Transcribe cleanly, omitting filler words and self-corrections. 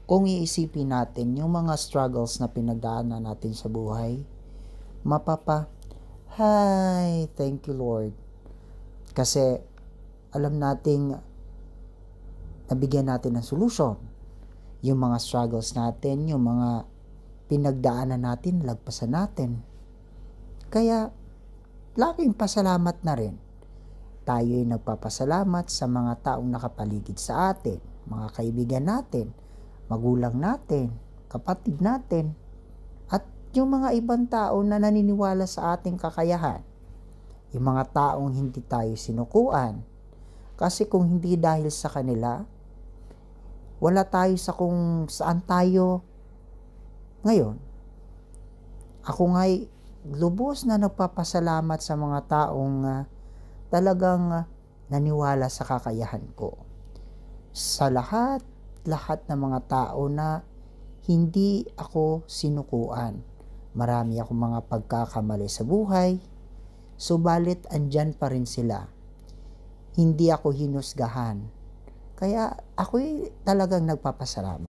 Kung iisipin natin yung mga struggles na pinagdaanan natin sa buhay, hi, thank you Lord. Kasi alam nating nabigyan natin ng solusyon. Yung mga struggles natin, yung mga pinagdaanan natin, lagpasan natin. Kaya, laking pasalamat na rin. Tayo'y nagpapasalamat sa mga taong nakapaligid sa atin, mga kaibigan natin, magulang natin, kapatid natin, at yung mga ibang tao na naniniwala sa ating kakayahan. Yung mga taong hindi tayo sinukuan. Kasi kung hindi dahil sa kanila, wala tayo sa kung saan tayo ngayon. Ako nga'y lubos na nagpapasalamat sa mga taong talagang naniwala sa kakayahan ko. Sa lahat ng mga tao na hindi ako sinukuan. Marami akong mga pagkakamali sa buhay, subalit andyan pa rin sila. Hindi ako hinusgahan. Kaya ako'y talagang nagpapasalamat.